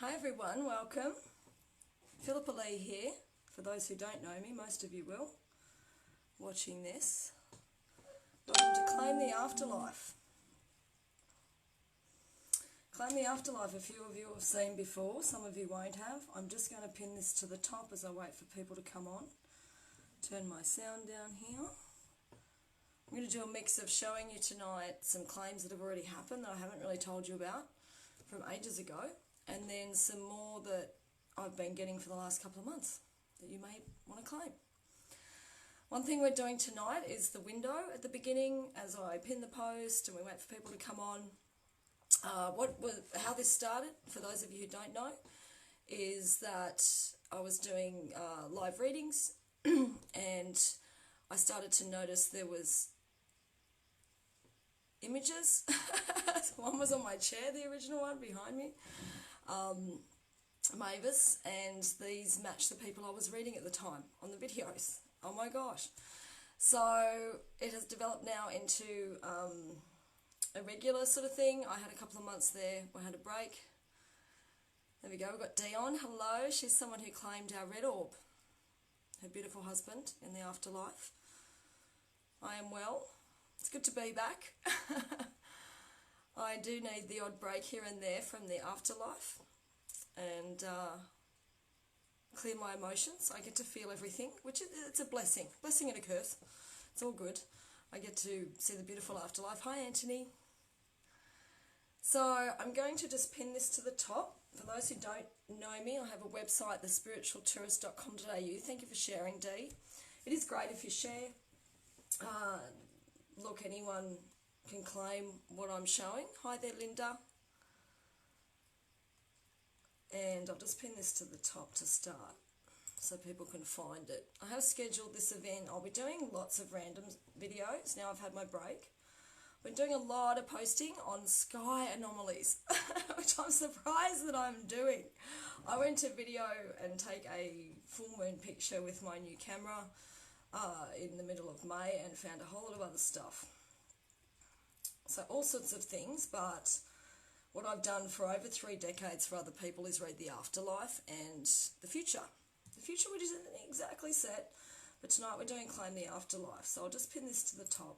Hi everyone, welcome. Philippa Lee here. For those who don't know me, most of you will, watching this. Welcome to Claim the Afterlife. Claim the Afterlife, a few of you have seen before, some of you won't have. I'm just going to pin this to the top as I wait for people to come on. Turn my sound down here. I'm going to do a mix of showing you tonight some claims that have already happened that I haven't really told you about from ages ago, and then some more that I've been getting for the last couple of months that you may want to claim. One thing we're doing tonight is the window at the beginning as I pin the post and we wait for people to come on. How this started, for those of you who don't know, is that I was doing live readings and I started to notice there was images. One was on my chair, the original one behind me, Mavis, and these matched the people I was reading at the time on the videos. Oh my gosh. So it has developed now into a regular sort of thing. I had a couple of months there where I had a break. There we go, we've got Dion, hello. She's someone who claimed our red orb, her beautiful husband in the afterlife. I am well. It's good to be back. I do need the odd break here and there from the afterlife and clear my emotions. I get to feel everything, which it's a blessing. Blessing and a curse. It's all good. I get to see the beautiful afterlife. Hi, Anthony. So I'm going to just pin this to the top. For those who don't know me, I have a website, thespiritualtourist.com.au. Thank you for sharing, Dee. It is great if you share. Look, anyone can claim what I'm showing. Hi there, Linda. And I'll just pin this to the top to start so people can find it. I have scheduled this event. I'll be doing lots of random videos now I've had my break. I've been doing a lot of posting on sky anomalies, which I'm surprised that I'm doing. I went to video and take a full moon picture with my new camera in the middle of May and found a whole lot of other stuff. So all sorts of things, but what I've done for over 3 decades for other people is read the afterlife and the future. The future which isn't exactly set, but tonight we're doing Claim the Afterlife. So I'll just pin this to the top.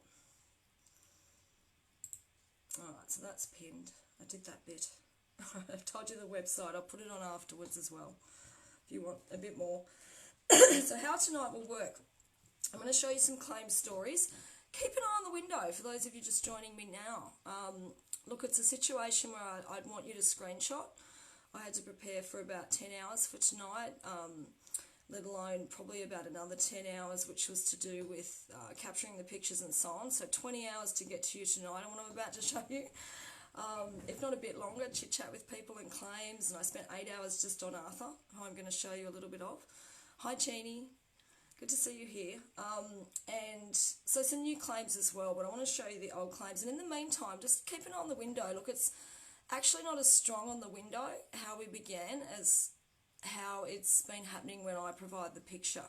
Alright, so that's pinned. I did that bit. I've told you the website. I'll put it on afterwards as well if you want a bit more. So how tonight will work. I'm going to show you some claim stories. Keep an eye on the window for those of you just joining me now. Look, it's a situation where I'd want you to screenshot. I had to prepare for about 10 hours for tonight, let alone probably about another 10 hours, which was to do with capturing the pictures and so on. So 20 hours to get to you tonight on what I'm about to show you. If not a bit longer, chit-chat with people and claims. And I spent 8 hours just on Arthur, who I'm going to show you a little bit of. Hi, Jeannie. Good to see you here. And so some new claims as well, but I want to show you the old claims. And in the meantime, just keep an eye on the window. Look, it's actually not as strong on the window how we began as how it's been happening when I provide the picture.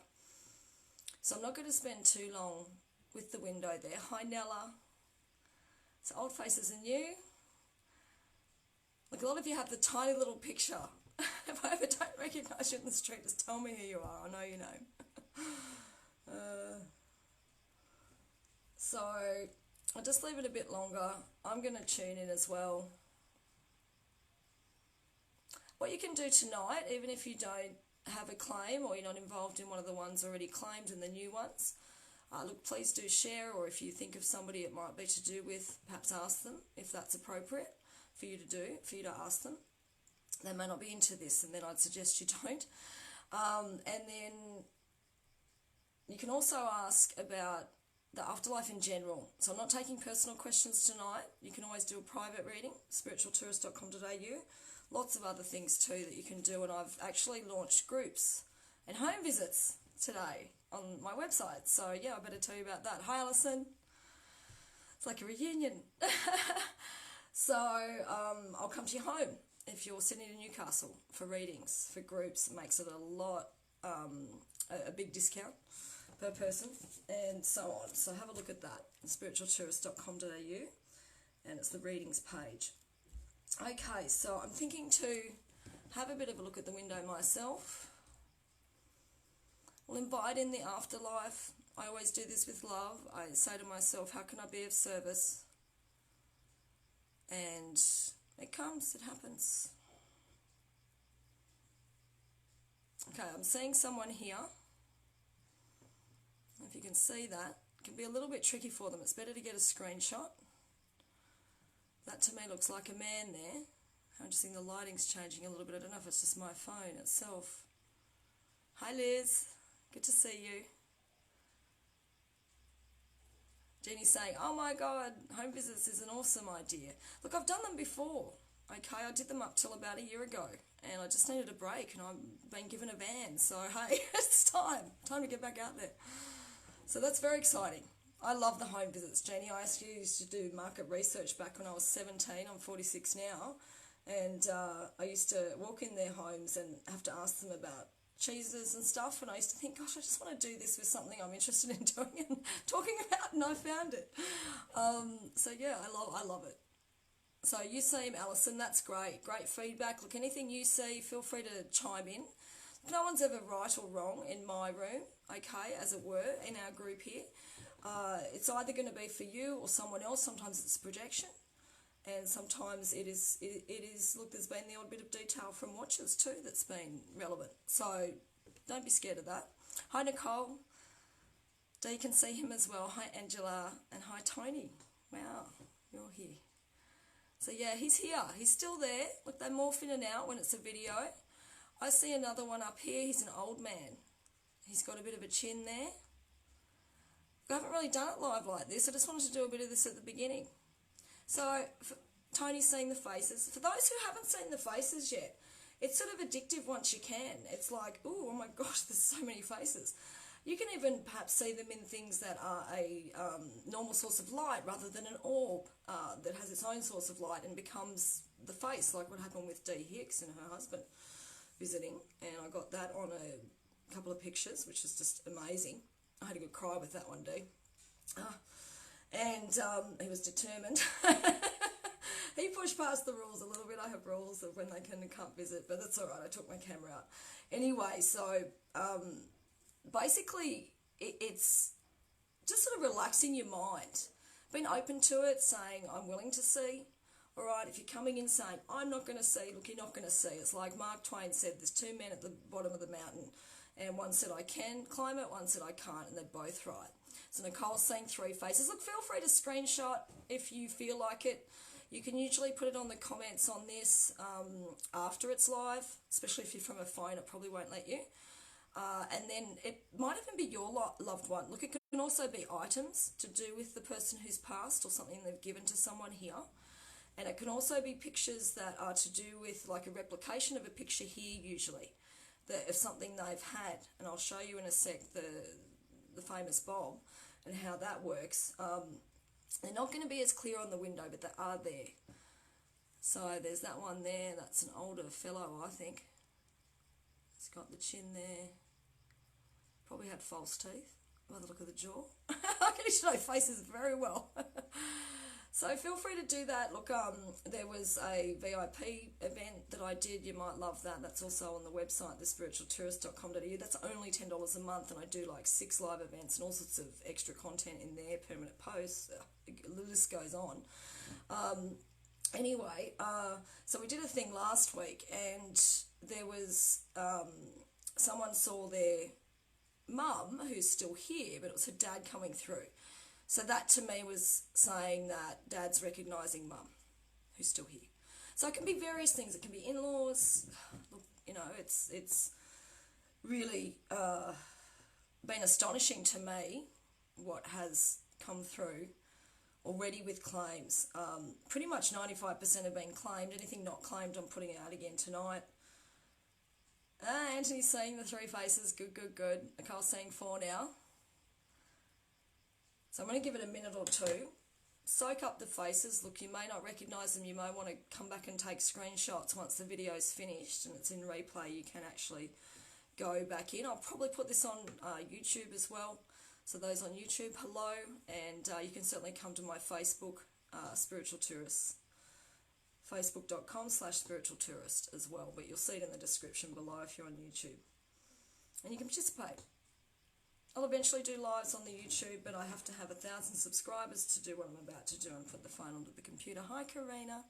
So I'm not going to spend too long with the window there. Hi, Nella. So old faces are new. Look, a lot of you have the tiny little picture. If I ever don't recognise you in the street, just tell me who you are. I know your name. So I'll just leave it a bit longer. I'm going to tune in as well. What you can do tonight, even if you don't have a claim or you're not involved in one of the ones already claimed and the new ones, look, please do share, or if you think of somebody it might be to do with, perhaps ask them if that's appropriate for you to do, for you to ask them. They may not be into this, and then I'd suggest you don't. And then you can also ask about the afterlife in general. So I'm not taking personal questions tonight. You can always do a private reading, spiritualtourist.com.au. Lots of other things too that you can do, and I've actually launched groups and home visits today on my website. So yeah, I better tell you about that. Hi, Alison. It's like a reunion. So I'll come to your home if you're sitting in Newcastle for readings, for groups. It makes it a lot, a big discount per person and so on. So have a look at that, spiritualtourist.com.au, and it's the readings page. Okay, so I'm thinking to have a bit of a look at the window myself. I'll invite in the afterlife. I always do this with love. I say to myself, how can I be of service? And it comes, it happens. Okay, I'm seeing someone here. If you can see that, it can be a little bit tricky for them. It's better to get a screenshot. That to me looks like a man there. I'm just seeing the lighting's changing a little bit. I don't know if it's just my phone itself. Hi Liz, good to see you. Jeannie's saying, oh my God, home visits is an awesome idea. Look, I've done them before. Okay, I did them up till about a year ago and I just needed a break and I've been given a van. So hey, it's time to get back out there. So that's very exciting. I love the home visits, Jeannie. I actually used to do market research back when I was 17. I'm 46 now. And I used to walk in their homes and have to ask them about cheeses and stuff. And I used to think, gosh, I just want to do this with something I'm interested in doing and talking about, and I found it. So yeah, I love it. So you seem, Alison, that's great. Great feedback. Look, anything you see, feel free to chime in. No one's ever right or wrong in my room, okay, as it were, in our group here. It's either going to be for you or someone else. Sometimes it's a projection. And sometimes it is, look, there's been the odd bit of detail from watchers too that's been relevant. So don't be scared of that. Hi, Nicole. You can see him as well. Hi, Angela. And hi, Tony. Wow, you're here. So yeah, he's here. He's still there. Look, they morph in and out when it's a video. I see another one up here. He's an old man. He's got a bit of a chin there. I haven't really done it live like this. I just wanted to do a bit of this at the beginning. So, Tony's seeing the faces. For those who haven't seen the faces yet, it's sort of addictive once you can. It's like, ooh, oh my gosh, there's so many faces. You can even perhaps see them in things that are a normal source of light rather than an orb that has its own source of light and becomes the face, like what happened with Dee Hicks and her husband visiting. And I got that on a couple of pictures, which is just amazing. I had a good cry with that one, Dee. And he was determined. He pushed past the rules a little bit. I have rules of when they can and can't visit, but that's all right. I took my camera out. Anyway, so basically it's just sort of relaxing your mind. Being open to it, saying, I'm willing to see. All right, if you're coming in saying, I'm not going to see, look, you're not going to see. It's like Mark Twain said, there's two men at the bottom of the mountain. And one said I can climb it, one said I can't, and they're both right. So Nicole's seeing three faces. Look, feel free to screenshot if you feel like it. You can usually put it on the comments on this after it's live, especially if you're from a phone, it probably won't let you. And then it might even be your loved one. Look, it can also be items to do with the person who's passed or something they've given to someone here. And it can also be pictures that are to do with like a replication of a picture here usually, of something they've had. And I'll show you in a sec the famous Bob and how that works. They're not going to be as clear on the window, but they are there. So there's that one there. That's an older fellow, I think. He's got the chin there. Probably had false teeth by the look of the jaw. I can show faces very well. So feel free to do that. Look, there was a VIP event that I did. You might love that. That's also on the website, thespiritualtourist.com.au. That's only $10 a month, and I do like 6 live events and all sorts of extra content in there, permanent posts. The list goes on. Anyway, so we did a thing last week, and there was someone saw their mum, who's still here, but it was her dad coming through. So that to me was saying that Dad's recognising Mum, who's still here. So it can be various things. It can be in-laws. Look, you know, it's really been astonishing to me what has come through already with claims. Pretty much 95% have been claimed. Anything not claimed, I'm putting out again tonight. Anthony's seeing the 3 faces. Good, good, good. Nicole's seeing 4 now. So I'm going to give it a minute or 2. Soak up the faces. Look, you may not recognise them. You may want to come back and take screenshots once the video's finished and it's in replay. You can actually go back in. I'll probably put this on YouTube as well. So those on YouTube, hello. And you can certainly come to my Facebook, Spiritual Tourists facebook.com/spiritualtourist as well, but you'll see it in the description below if you're on YouTube. And you can participate. I'll eventually do lives on the YouTube, but I have to have 1,000 subscribers to do what I'm about to do and put the phone onto the computer. Hi, Karina.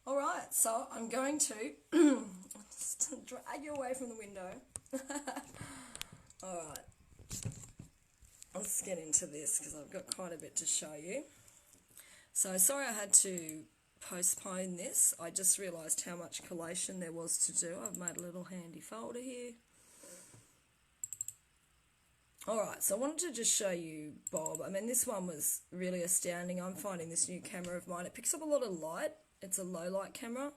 All right, so I'm going to drag you away from the window. All right, let's get into this because I've got quite a bit to show you. So sorry I had to postpone this. I just realised how much collation there was to do. I've made a little handy folder here. Alright, so I wanted to just show you Bob. I mean, this one was really astounding. I'm finding this new camera of mine. It picks up a lot of light. It's a low light camera.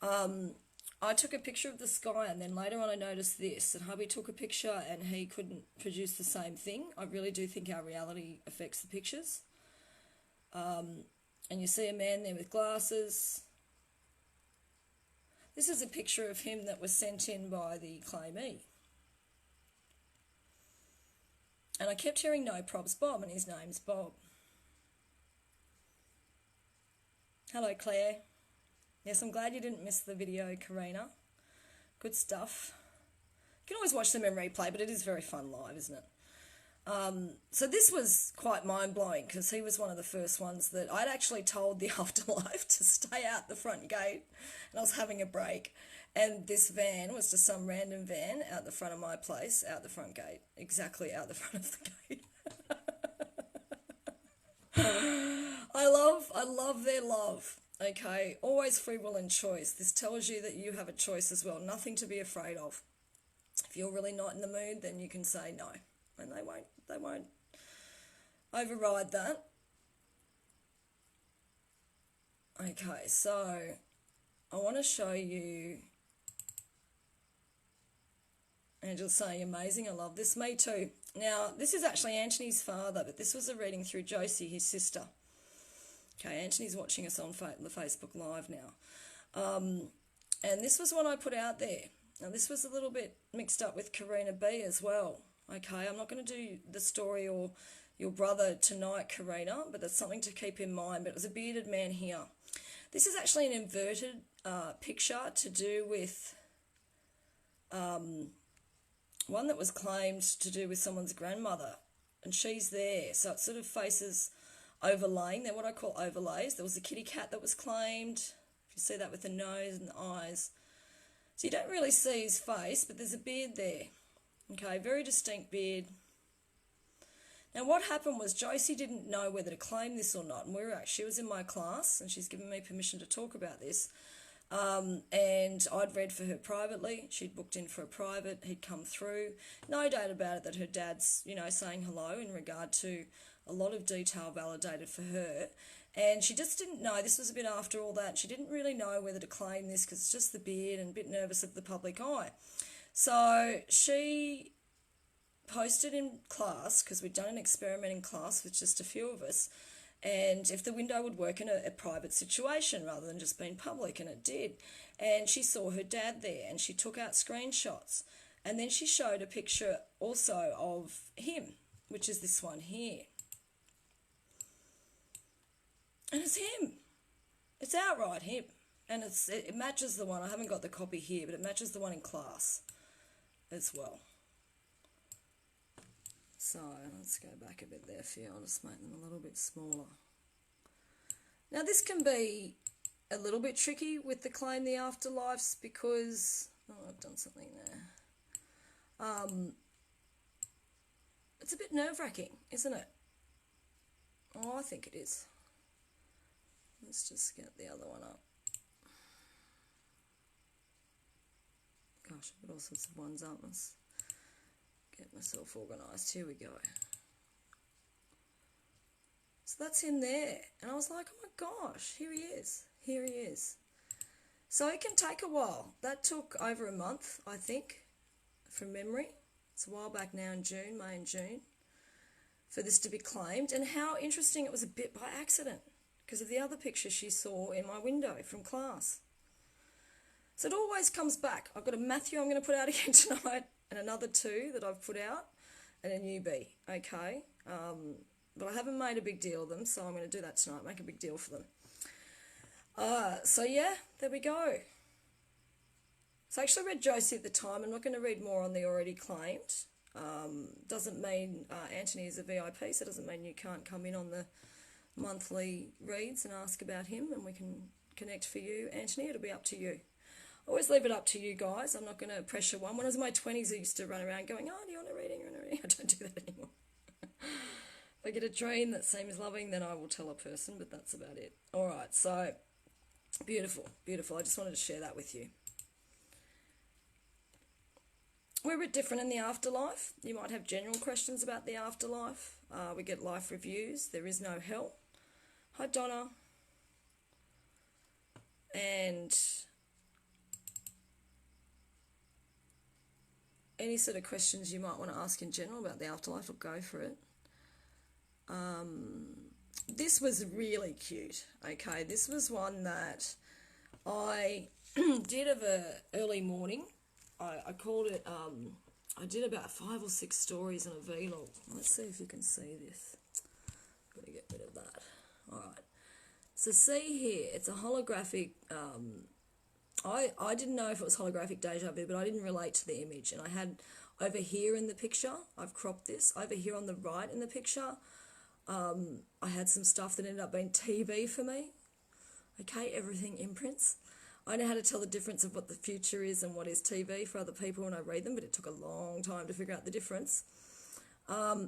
I took a picture of the sky and then later on I noticed this. And hubby took a picture and he couldn't produce the same thing. I really do think our reality affects the pictures. And you see a man there with glasses. This is a picture of him that was sent in by the claimee. And I kept hearing no probs Bob, and his name's Bob. Hello, Claire. Yes, I'm glad you didn't miss the video, Karina. Good stuff. You can always watch them in replay, but it is very fun live, isn't it? So this was quite mind-blowing because he was one of the first ones that I'd actually told the Afterlife to stay out the front gate, and I was having a break, and this van was just some random van out the front of my place, out the front gate, exactly out the front of the gate. I love their love. Okay, always free will and choice. This tells you that you have a choice as well, nothing to be afraid of. If you're really not in the mood, then you can say no, and they won't override that. Okay, so I want to show you. Angel's saying amazing, I love this. Me too. Now, this is actually Anthony's father, but this was a reading through Josie, his sister. Okay, Anthony's watching us on the Facebook Live now. And this was what I put out there. Now, this was a little bit mixed up with Karina B as well. Okay, I'm not going to do the story or your brother tonight, Karina, but that's something to keep in mind. But it was a bearded man here. This is actually an inverted picture to do with one that was claimed to do with someone's grandmother, and she's there. So it sort of faces overlaying. They're what I call overlays. There was a kitty cat that was claimed. If you see that with the nose and the eyes. So you don't really see his face, but there's a beard there. Okay, very distinct beard. Now what happened was Josie didn't know whether to claim this or not, and she was in my class and she's given me permission to talk about this. And I'd read for her privately. She'd booked in for a private. He'd come through. No doubt about it that her dad's, saying hello in regard to a lot of detail validated for her. And she just didn't know. This was a bit after all that. She didn't really know whether to claim this because it's just the beard and a bit nervous of the public eye. So she posted in class, because we'd done an experiment in class with just a few of us, and if the window would work in a private situation rather than just being public, and it did. And she saw her dad there, and she took out screenshots. And then she showed a picture also of him, which is this one here. And it's him. It's outright him. And it matches the one, I haven't got the copy here, but it matches the one in class as well. So let's go back a bit there for you. I'll just make them a little bit smaller. Now this can be a little bit tricky with the claim the afterlives because, I've done something there. It's a bit nerve-wracking, isn't it? Oh, I think it is. Let's just get the other one up. Gosh, I've got all sorts of ones up. Let's get myself organised. Here we go. So that's him there. And I was like, oh my gosh, here he is. Here he is. So it can take a while. That took over a month, I think, from memory. It's a while back now in June, May and June, for this to be claimed. And how interesting, it was a bit by accident because of the other picture she saw in my window from class. So it always comes back. I've got a Matthew I'm going to put out again tonight, and another two that I've put out, and a newbie, okay? But I haven't made a big deal of them, so I'm going to do that tonight, make a big deal for them. So yeah, there we go. So I actually read Josie at the time. I'm not going to read more on the already claimed. Doesn't mean Anthony is a VIP, so it doesn't mean you can't come in on the monthly reads and ask about him, and we can connect for you, Anthony. It'll be up to you. I always leave it up to you guys. I'm not going to pressure one. When I was in my 20s, I used to run around going, oh, do you want a reading? I don't do that anymore. If I get a dream that seems loving, then I will tell a person, but that's about it. All right, so beautiful, beautiful. I just wanted to share that with you. We're a bit different in the afterlife. You might have general questions about the afterlife. We get life reviews. There is no hell. Hi, Donna. And any sort of questions you might want to ask in general about the afterlife, I'll go for it. This was really cute. Okay, this was one that I did of a early morning. I called it, I did about 5 or 6 stories on a vlog. Let's see if you can see this. Got to get rid of that. All right. So see here, it's a holographic, I didn't know if it was holographic deja vu, but I didn't relate to the image. And I had over here in the picture, I've cropped this, over here on the right in the picture, I had some stuff that ended up being TV for me. Okay, everything imprints. I know how to tell the difference of what the future is and what is TV for other people when I read them, but it took a long time to figure out the difference.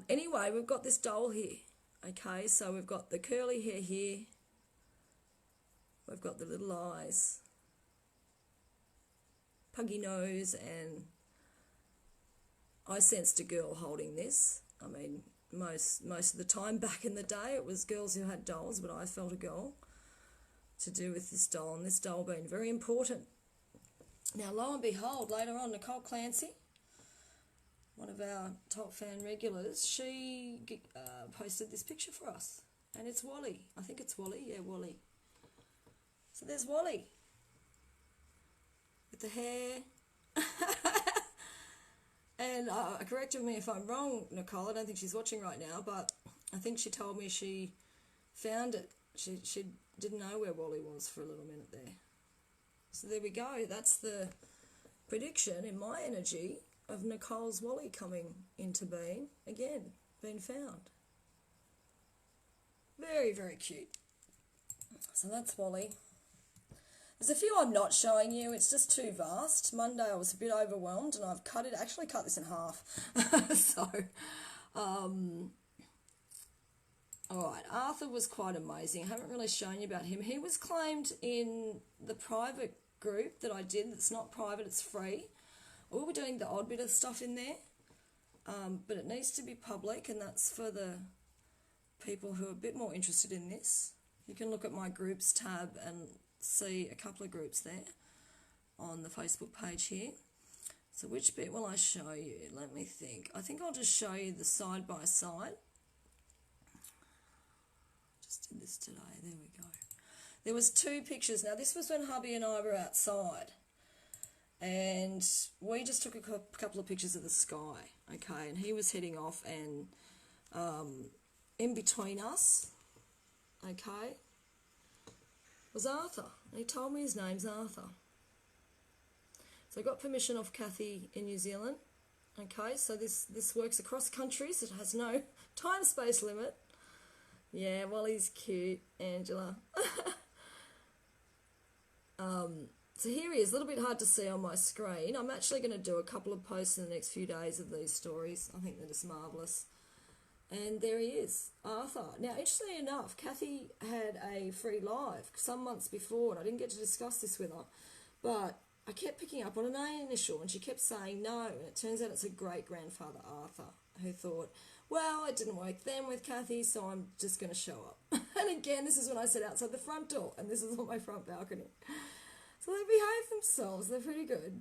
Anyway, we've got this doll here. Okay, so we've got the curly hair here. We've got the little eyes, puggy nose, and I sensed a girl holding this. I mean, most of the time back in the day it was girls who had dolls, but I felt a girl to do with this doll, and this doll being very important. Now, lo and behold, later on, Nicole Clancy, one of our top fan regulars, she posted this picture for us, and it's Wally. I think it's Wally. Yeah, Wally. So there's Wally with the hair. And correct me if I'm wrong, Nicole. I don't think she's watching right now, but I think she told me she found it. She didn't know where Wally was for a little minute there. So there we go. That's the prediction in my energy of Nicole's Wally coming into being, again, being found. Very, very cute. So that's Wally. There's a few I'm not showing you. It's just too vast. Monday I was a bit overwhelmed and I've actually cut this in half. So, alright, Arthur was quite amazing. I haven't really shown you about him. He was claimed in the private group that I did. It's not private, it's free. We'll be doing the odd bit of stuff in there. But it needs to be public, and that's for the people who are a bit more interested in this. You can look at my groups tab and see a couple of groups there on the Facebook page here. So which bit will I show you? Let me think. I think I'll just show you the side by side. Just did this today. There we go. There was 2 pictures. Now this was when hubby and I were outside, and we just took a couple of pictures of the sky. Okay, and he was heading off, and in between us, okay, was Arthur. And he told me his name's Arthur. So I got permission off Kathy in New Zealand. Okay, so this works across countries. It has no time-space limit. Yeah, Wally's cute, Angela. So here he is. A little bit hard to see on my screen. I'm actually going to do a couple of posts in the next few days of these stories. I think they're just marvellous. And there he is, Arthur. Now, interestingly enough, Kathy had a free live some months before, and I didn't get to discuss this with her, but I kept picking up on an A initial, and she kept saying no, and it turns out it's a great-grandfather, Arthur, who thought, well, it didn't work then with Kathy, so I'm just going to show up. And again, this is when I sit outside the front door, and this is on my front balcony. So they behave themselves. They're pretty good.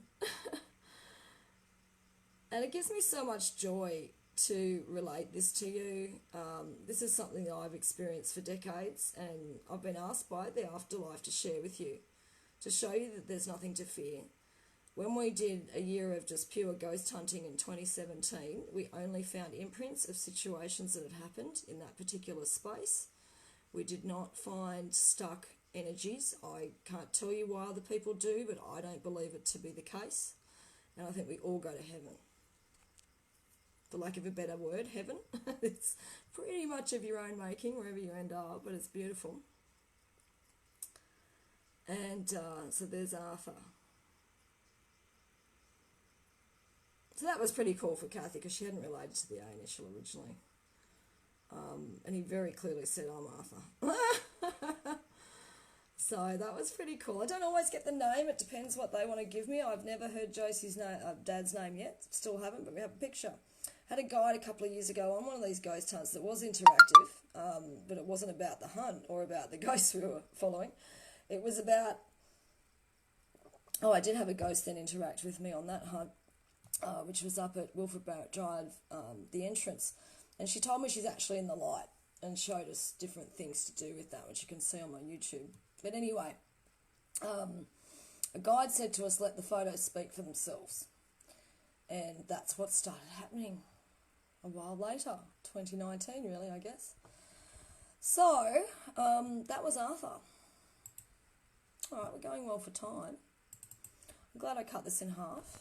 And it gives me so much joy to relate this to you. This is something that I've experienced for decades, and I've been asked by the Afterlife to share with you, to show you that there's nothing to fear. when we did a year of just pure ghost hunting in 2017, we only found imprints of situations that had happened in that particular space. We did not find stuck energies. I can't tell you why other people do, but I don't believe it to be the case. And I think we all go to heaven. For lack of a better word, heaven. It's pretty much of your own making, wherever you end up, but it's beautiful. And so there's Arthur. So that was pretty cool for Kathy, because she hadn't related to the A initial originally. And he very clearly said, I'm Arthur. So that was pretty cool. I don't always get the name. It depends what they want to give me. I've never heard Josie's dad's name yet. Still haven't, but we have a picture. Had a guide a couple of years ago on one of these ghost hunts that was interactive, but it wasn't about the hunt or about the ghosts we were following. It was about... Oh, I did have a ghost then interact with me on that hunt, which was up at Wilfred Barrett Drive, the entrance. And she told me she's actually in the light and showed us different things to do with that, which you can see on my YouTube. But anyway, a guide said to us, let the photos speak for themselves. And that's what started happening a while later, 2019 really, I guess. So, that was Arthur. All right, we're going well for time. I'm glad I cut this in half.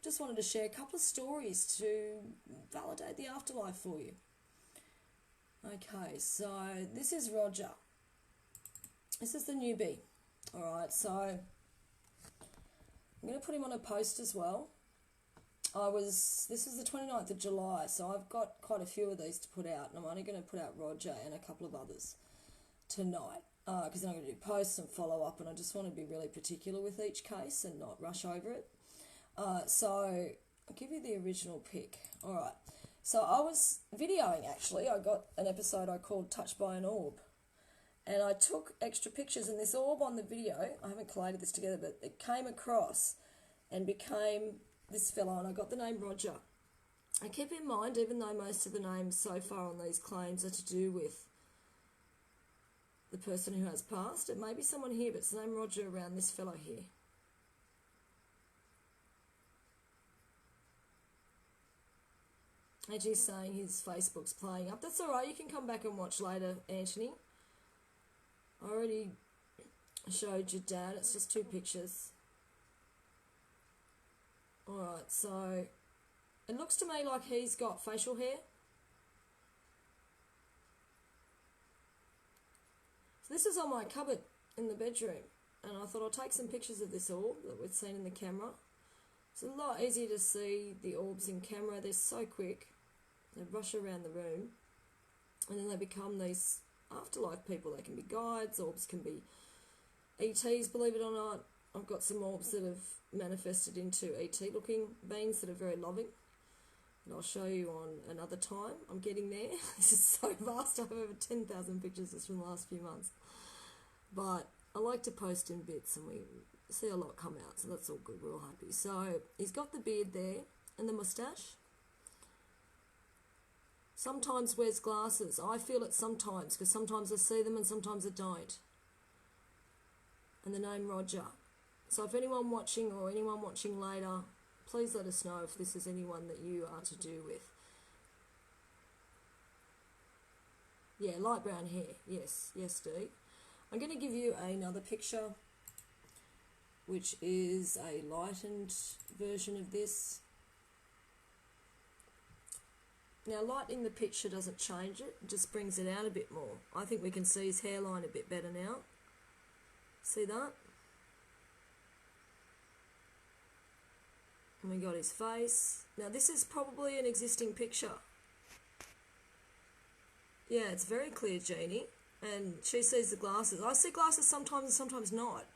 Just wanted to share a couple of stories to validate the afterlife for you. Okay, so this is Roger. This is the newbie. All right, so I'm going to put him on a post as well. This is the 29th of July, so I've got quite a few of these to put out, and I'm only going to put out Roger and a couple of others tonight, because then I'm going to do posts and follow up, and I just want to be really particular with each case and not rush over it. So I'll give you the original pic. All right. So I was videoing, actually. I got an episode I called Touched by an Orb. And I took extra pictures, and this orb on the video, I haven't collated this together, but it came across and became this fellow, and I got the name Roger. And keep in mind, even though most of the names so far on these claims are to do with the person who has passed, it may be someone here, but it's the name Roger around this fellow here. As he's saying, his Facebook's playing up. That's all right. You can come back and watch later, Anthony. I already showed your dad. It's just 2 pictures. All right, so it looks to me like he's got facial hair. So this is on my cupboard in the bedroom, and I thought I'll take some pictures of this orb that we've seen in the camera. It's a lot easier to see the orbs in camera. They're so quick. They rush around the room, and then they become these afterlife people. They can be guides, orbs can be ETs, believe it or not. I've got some orbs that have manifested into ET-looking beings that are very loving, and I'll show you on another time. I'm getting there. This is so vast. I have over 10,000 pictures just from the last few months. But I like to post in bits, and we see a lot come out, so that's all good. We're all happy. So he's got the beard there and the moustache. Sometimes wears glasses. I feel it sometimes, because sometimes I see them and sometimes I don't. And the name Roger. So if anyone watching or anyone watching later, please let us know if this is anyone that you are to do with. Yeah, light brown hair. Yes, Dee. I'm going to give you another picture, which is a lightened version of this. Now, lightening the picture doesn't change it, it just brings it out a bit more. I think we can see his hairline a bit better now. See that? And we got his face. Now, this is probably an existing picture. Yeah, it's very clear, Jeannie. And she sees the glasses. I see glasses sometimes and sometimes not.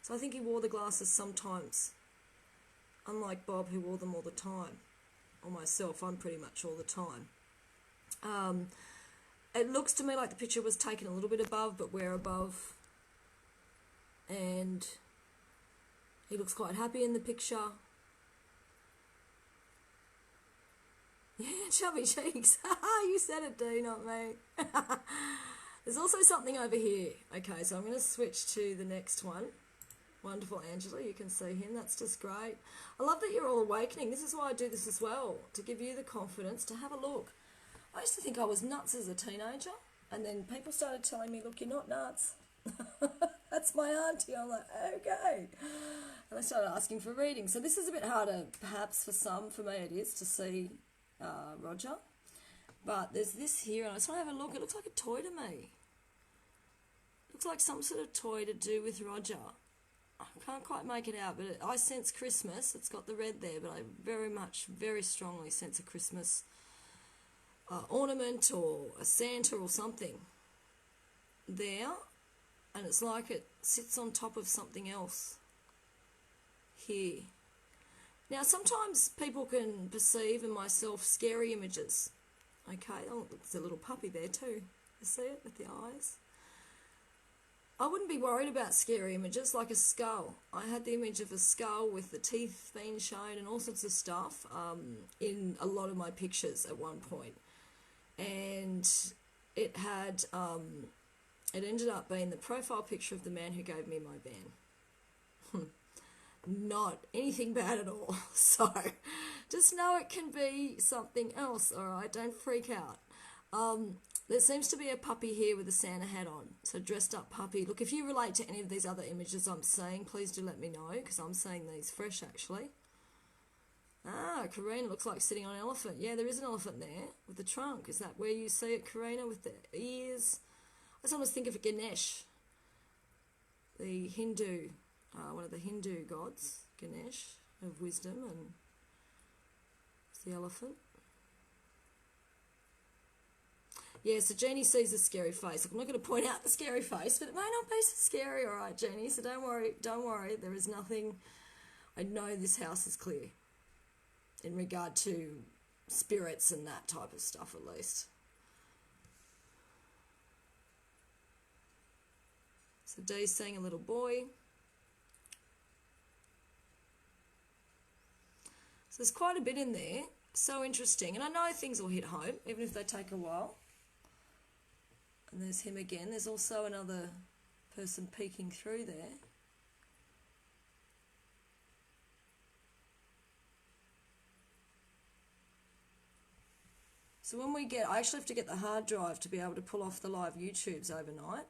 So I think he wore the glasses sometimes. Unlike Bob, who wore them all the time. Or myself, I'm pretty much all the time. It looks to me like the picture was taken a little bit above, but we're above. And he looks quite happy in the picture. Yeah, chubby cheeks. You said it, Dee, not me. There's also something over here. Okay, so I'm going to switch to the next one. Wonderful, Angela. You can see him. That's just great. I love that you're all awakening. This is why I do this as well, to give you the confidence to have a look. I used to think I was nuts as a teenager, and then people started telling me, look, you're not nuts. That's my auntie. I'm like, okay. And I started asking for readings. So this is a bit harder, perhaps, for some. For me it is, to see Roger. But there's this here, and I just want to have a look. It looks like a toy to me. Looks like some sort of toy to do with Roger. I can't quite make it out, but I sense Christmas. It's got the red there, but I very strongly sense a Christmas ornament or a Santa or something there. And it's like it sits on top of something else here. Now, sometimes people can perceive in myself scary images. Okay, oh, there's a little puppy there too. You see it with the eyes? I wouldn't be worried about scary images like a skull. I had the image of a skull with the teeth being shown and all sorts of stuff in a lot of my pictures at one point. And it had, it ended up being the profile picture of the man who gave me my van. Not anything bad at all. So just know it can be something else, alright? Don't freak out. There seems to be a puppy here with a Santa hat on. So dressed up puppy. Look, if you relate to any of these other images I'm seeing, please do let me know, because I'm seeing these fresh actually. Ah, Karina looks like sitting on an elephant. Yeah, there is an elephant there with the trunk. Is that where you see it, Karina, with the ears? I sometimes think of Ganesh, the Hindu, one of the Hindu gods, Ganesh, of wisdom, and it's the elephant. Yeah, so Jeannie sees a scary face. Look, I'm not going to point out the scary face, but it may not be so scary, all right, Jeannie, so don't worry, there is nothing. I know this house is clear in regard to spirits and that type of stuff, at least. So Dee's seeing a little boy. So there's quite a bit in there. So interesting. And I know things will hit home, even if they take a while. And there's him again. There's also another person peeking through there. So when we get, I actually have to get the hard drive to be able to pull off the live YouTubes overnight.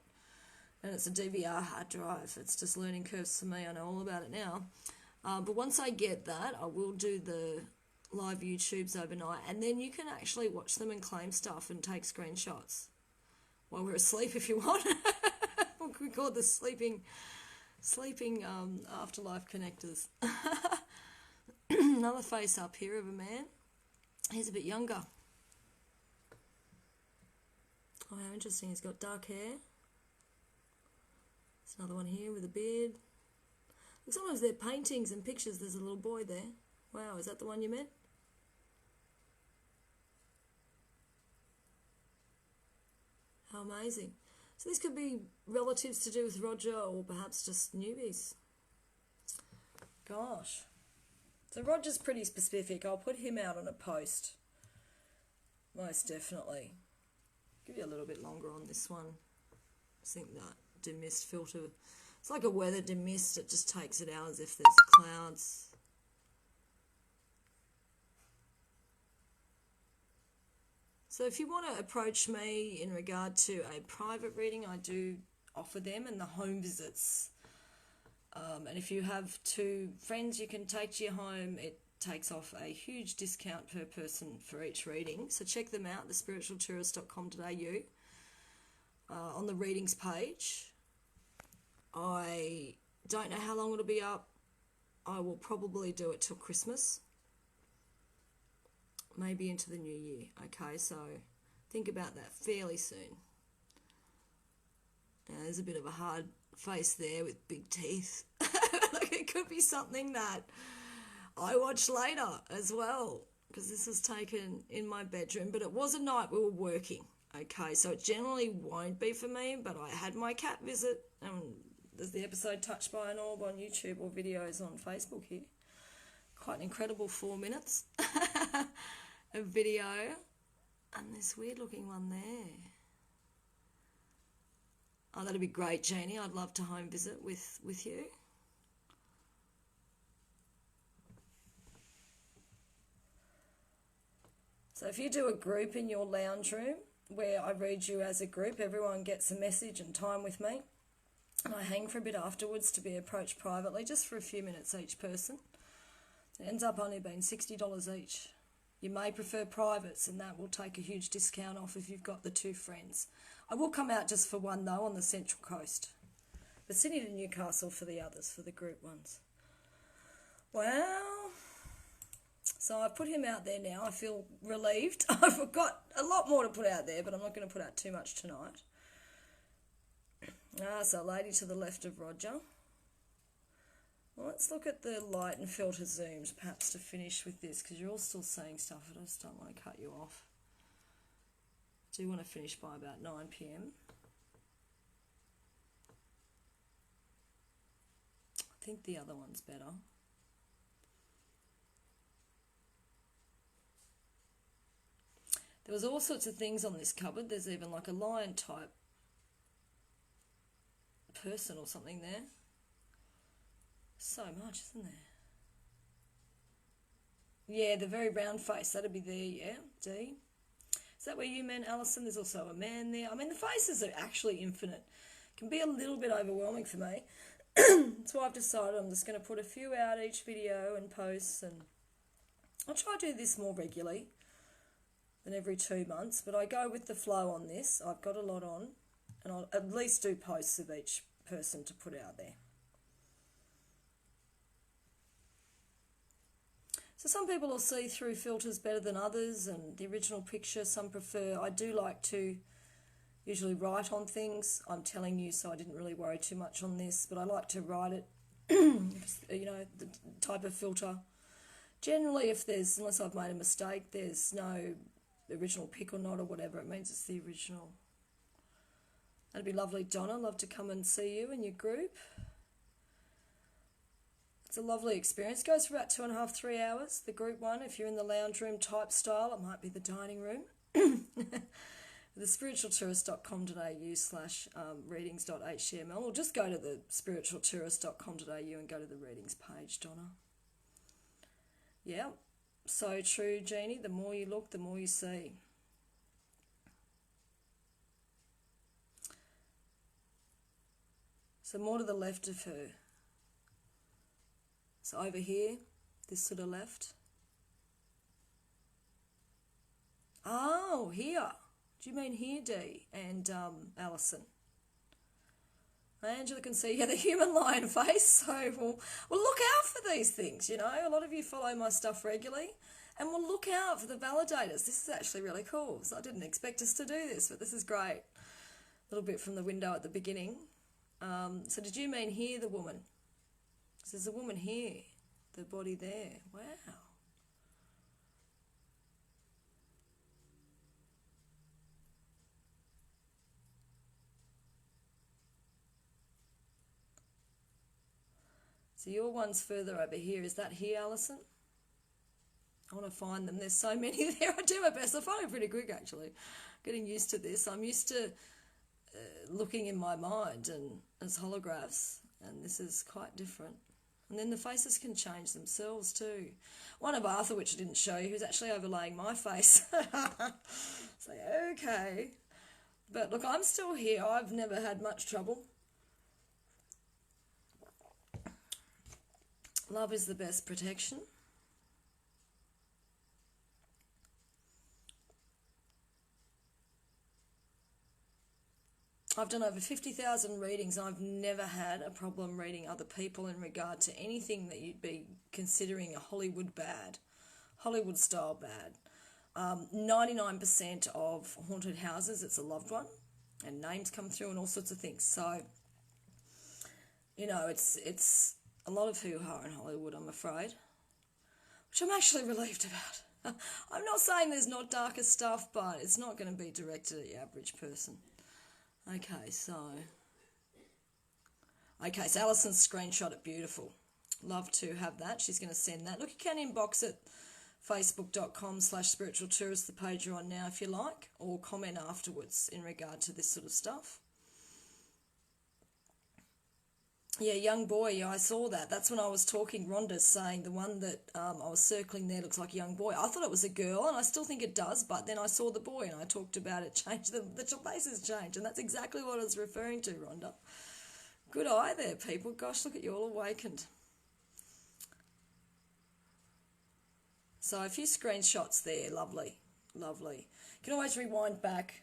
And it's a DVR hard drive. It's just learning curves for me. I know all about it now. But once I get that, I will do the live YouTubes overnight. And then you can actually watch them and claim stuff and take screenshots while we're asleep if you want. We call it the sleeping afterlife connectors. Another face up here of a man. He's a bit younger. Oh, how interesting. He's got dark hair. There's another one here with a beard. And sometimes they're paintings and pictures. There's a little boy there. Wow, is that the one you met? How amazing. So this could be relatives to do with Roger, or perhaps just newbies. Gosh. So Roger's pretty specific. I'll put him out on a post. Most definitely. Give you a little bit longer on this one. I think that dim mist filter, it's like a weather dim mist. It just takes it out as if there's clouds. So if you want to approach me in regard to a private reading, I do offer them, and the home visits. And if you have 2 friends you can take to your home, it takes off a huge discount per person for each reading. So check them out, thespiritualtourist.com.au. On the readings page. I don't know how long it'll be up. I will probably do it till Christmas. Maybe into the new year. Okay, so think about that fairly soon. Now, there's a bit of a hard face there with big teeth. Like, it could be something that I watch later as well, because this was taken in my bedroom, but it was a night we were working. Okay, so it generally won't be for me, but I had my cat visit, and there's the episode Touched by an Orb on YouTube or videos on Facebook here. Quite an incredible 4 minutes of video. And this weird looking one there. Oh, that'd be great, Janie. I'd love to home visit with you. So if you do a group in your lounge room where I read you as a group, everyone gets a message and time with me. And I hang for a bit afterwards to be approached privately, just for a few minutes each person. It ends up only being $60 each. You may prefer privates, and that will take a huge discount off if you've got the 2 friends. I will come out just for one, though, on the Central Coast. But Sydney to Newcastle for the others, for the group ones. Well, so I've put him out there now. I feel relieved. I've got a lot more to put out there, but I'm not going to put out too much tonight. So lady to the left of Roger. Well, let's look at the light and filter zooms, perhaps, to finish with this, because you're all still saying stuff. I just don't want to cut you off. I do want to finish by about 9 p.m. I think the other one's better. There was all sorts of things on this cupboard. There's even like a lion type person or something there. So much, isn't there? Yeah, the very round face. That'd be there, yeah. D. Is that where you meant, Alison? There's also a man there. I mean, the faces are actually infinite. It can be a little bit overwhelming for me. That's why I've decided I'm just going to put a few out each video and posts, and I'll try to do this more regularly than every 2 months, but I go with the flow on this. I've got a lot on, and I'll at least do posts of each person to put out there. So some people will see through filters better than others, and the original picture some prefer. I do like to usually write on things. I'm telling you, so I didn't really worry too much on this, but I like to write it, you know, the type of filter. Generally, if there's, unless I've made a mistake, there's no original pic or not or whatever, it means it's the original. That'd be lovely, Donna. Love to come and see you and your group. It's a lovely experience. It goes for about 2.5, 3 hours, the group one. If you're in the lounge room type style, it might be the dining room. thespiritualtourist.com.au/readings.html, or just go to the spiritualtourist.com.au and go to the readings page, Donna. Yeah, so true, Jeannie. The more you look, the more you see. So more to the left of her. So over here, this sort of left. Oh, here. Do you mean here, Dee and Alison? Angela can see the human lion face, so we'll look out for these things, you know. A lot of you follow my stuff regularly, and we'll look out for the validators. This is actually really cool. So I didn't expect us to do this, but this is great. A little bit from the window at the beginning. So did you mean here, the woman? So there's a woman here, the body there. Wow. So your one's further over here. Is that here, Alison? I want to find them. There's so many there. I do my best. I find it pretty quick, actually. Getting used to this. I'm used to looking in my mind and as holographs, and this is quite different. And then the faces can change themselves too. One of Arthur, which I didn't show you, who's actually overlaying my face. So, okay. But look, I'm still here. I've never had much trouble. Love is the best protection. I've done over 50,000 readings. I've never had a problem reading other people in regard to anything that you'd be considering a Hollywood bad, Hollywood style bad. 99% of haunted houses, it's a loved one, and names come through and all sorts of things. So, you know, it's a lot of hoo-ha in Hollywood, I'm afraid, which I'm actually relieved about. I'm not saying there's not darker stuff, but it's not going to be directed at the average person. Okay, so Alison's screenshot it, beautiful. Love to have that. She's going to send that. Look, you can inbox it, facebook.com/spiritualtourist, the page you're on now if you like, or comment afterwards in regard to this sort of stuff. Yeah, young boy, yeah, I saw that. That's when I was talking, Rhonda's saying the one that I was circling there looks like a young boy. I thought it was a girl, and I still think it does, but then I saw the boy and I talked about it change. The faces change, and that's exactly what I was referring to, Rhonda. Good eye there, people. Gosh, look at you all awakened. So a few screenshots there. Lovely, lovely. You can always rewind back.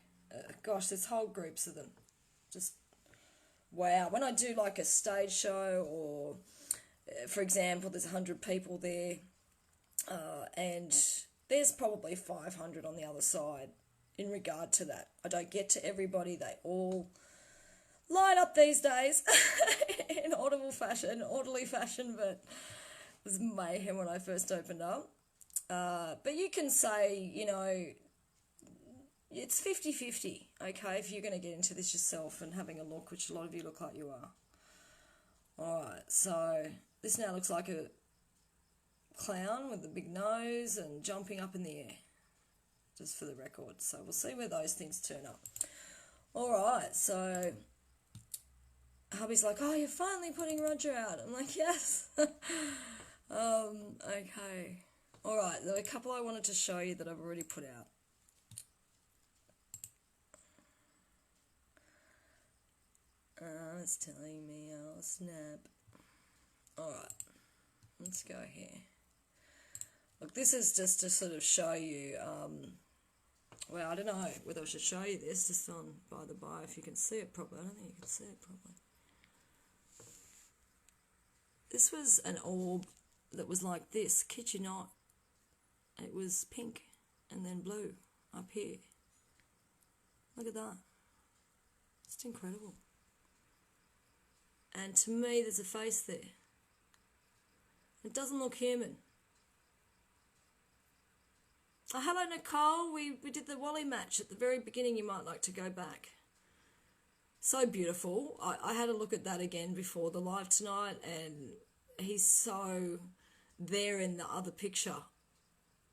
Gosh, there's whole groups of them. Just wow. When I do like a stage show or, for example, there's 100 people there and there's probably 500 on the other side in regard to that. I don't get to everybody. They all line up these days in orderly fashion, but it was mayhem when I first opened up. But you can say, you know, it's 50-50, okay, if you're going to get into this yourself and having a look, which a lot of you look like you are. Alright, so this now looks like a clown with a big nose and jumping up in the air, just for the record. So we'll see where those things turn up. Alright, so hubby's like, oh, you're finally putting Roger out. I'm like, yes. Okay. Alright, there are a couple I wanted to show you that I've already put out. It's telling me I'll snap. Alright, let's go here. Look, this is just to sort of show you, well, I don't know whether I should show you this, just on by the by, if you can see it properly. I don't think you can see it properly. This was an orb that was like this, kid you not. It was pink and then blue up here. Look at that. It's incredible. And to me, there's a face there. It doesn't look human. Oh, hello, Nicole. We did the Wally match at the very beginning. You might like to go back. So beautiful. I had a look at that again before the live tonight, and he's so there in the other picture.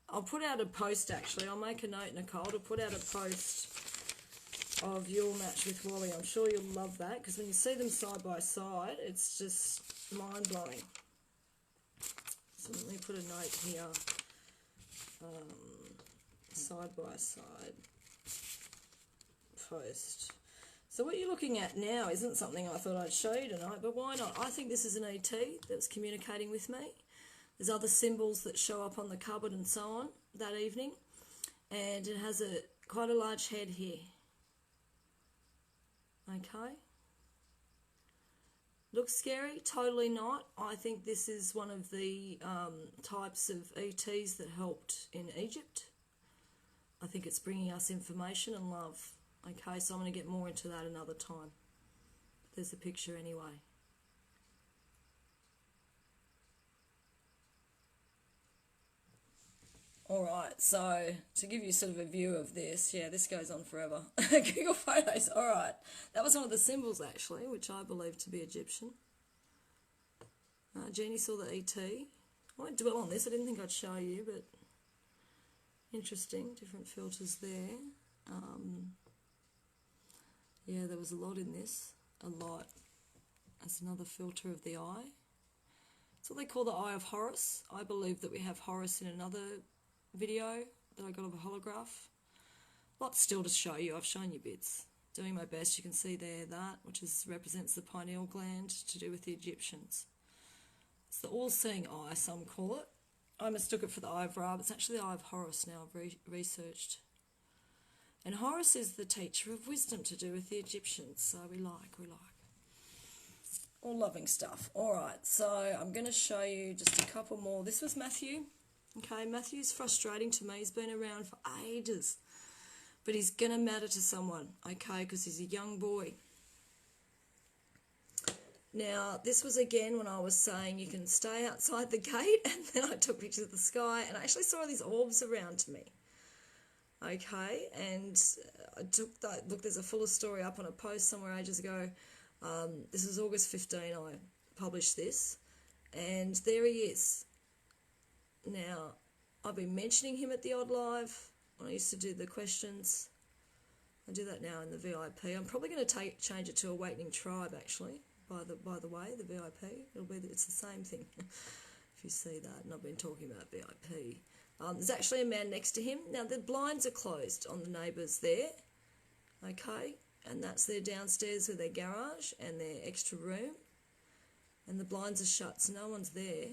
I'll put out a post, actually. I'll make a note, Nicole, to put out a post of your match with Wally. I'm sure you'll love that, because when you see them side by side, it's just mind-blowing. So let me put a note here. Side by side post. So what you're looking at now isn't something I thought I'd show you tonight, but why not? I think this is an ET that's communicating with me. There's other symbols that show up on the cupboard and so on that evening, and it has quite a large head here. Okay. Looks scary? Totally not. I think this is one of the types of ETs that helped in Egypt. I think it's bringing us information and love. Okay, so I'm going to get more into that another time. There's a picture anyway. Alright, so to give you sort of a view of this, yeah, this goes on forever. Google Photos, alright. That was one of the symbols, actually, which I believe to be Egyptian. Jeannie saw the ET. I won't dwell on this, I didn't think I'd show you, but interesting, different filters there. Yeah, there was a lot in this, a lot. That's another filter of the eye. It's what they call the Eye of Horus. I believe that we have Horus in another video that I got of a holograph. Lots still to show you. I've shown you bits. Doing my best. You can see there that, which represents the pineal gland, to do with the Egyptians. It's the all-seeing eye, some call it. I mistook it for the Eye of Ra, but it's actually the Eye of Horus now. I've researched. And Horus is the teacher of wisdom, to do with the Egyptians. So we like. All loving stuff. Alright, so I'm going to show you just a couple more. This was Matthew. Okay, Matthew's frustrating to me. He's been around for ages. But he's going to matter to someone, okay, because he's a young boy. Now, this was again when I was saying you can stay outside the gate, and then I took pictures of the sky, and I actually saw these orbs around me. Okay, and I took that. Look, there's a fuller story up on a post somewhere ages ago. This is August 15, I published this, and there he is. Now, I've been mentioning him at the Odd Live when I used to do the questions. I do that now in the VIP. I'm probably going to change it to Awakening Tribe, actually, by the way, the VIP. It's the same thing. If you see that, and I've been talking about VIP. There's actually a man next to him. Now, the blinds are closed on the neighbours there, okay? And that's their downstairs with their garage and their extra room. And the blinds are shut, so no one's there.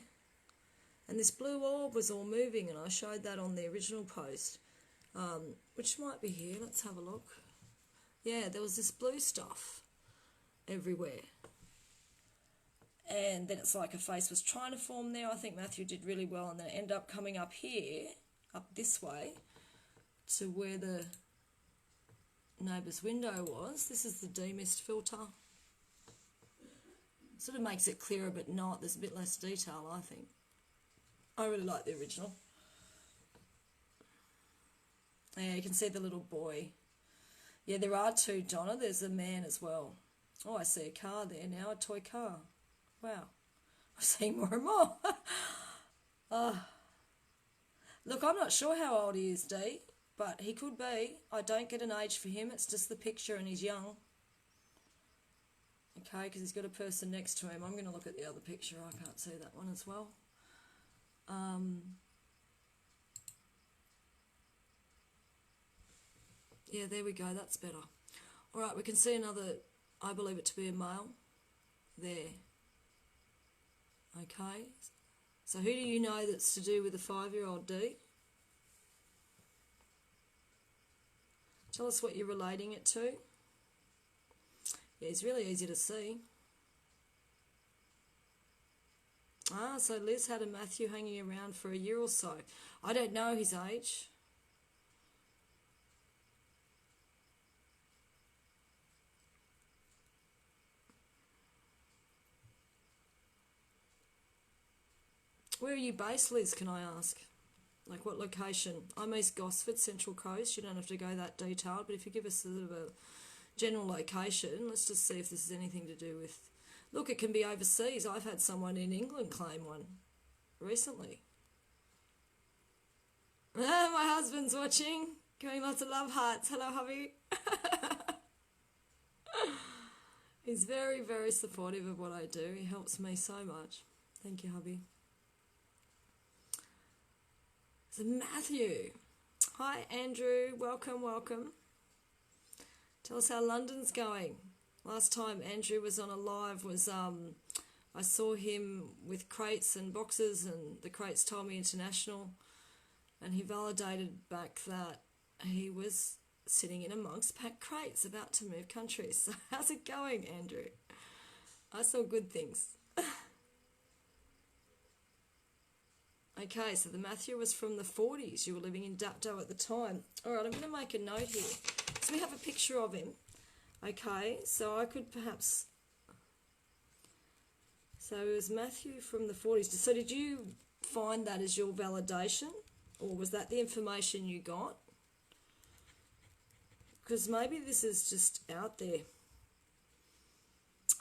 And this blue orb was all moving, and I showed that on the original post, which might be here. Let's have a look. Yeah, there was this blue stuff everywhere. And then it's like a face was trying to form there. I think Matthew did really well, and then it ended up coming up here, up this way, to where the neighbour's window was. This is the demist filter. Sort of makes it clearer, but not. There's a bit less detail, I think. I really like the original. Yeah, you can see the little boy. Yeah, there are two, Donna. There's a man as well. Oh, I see a car there now, a toy car. Wow. I'm seeing more and more. Look, I'm not sure how old he is, Dee, but he could be. I don't get an age for him. It's just the picture and he's young. Okay, because he's got a person next to him. I'm going to look at the other picture. I can't see that one as well. Yeah, there we go. That's better. All right, we can see another, I believe it to be a male there. Okay. So who do you know that's to do with the 5-year-old, D? Tell us what you're relating it to. Yeah, it's really easy to see. Ah, so Liz had a Matthew hanging around for a year or so. I don't know his age. Where are you based, Liz, can I ask? Like what location? I'm East Gosford, Central Coast. You don't have to go that detailed, but if you give us a sort of a general location, let's just see if this has anything to do with... Look, it can be overseas. I've had someone in England claim one recently. Ah, my husband's watching, giving lots of love hearts. Hello, hubby. He's very, very supportive of what I do. He helps me so much. Thank you, hubby. So Matthew. Hi, Andrew. Welcome, welcome. Tell us how London's going. Last time Andrew was on a live was I saw him with crates and boxes, and the crates told me international, and he validated back that he was sitting in amongst packed crates about to move countries. So how's it going, Andrew? I saw good things. Okay, so the Matthew was from the 40s. You were living in Dapto at the time. All right, I'm going to make a note here. So we have a picture of him. Okay, so I could perhaps... So it was Matthew from the 40s. So did you find that as your validation? Or was that the information you got? Because maybe this is just out there.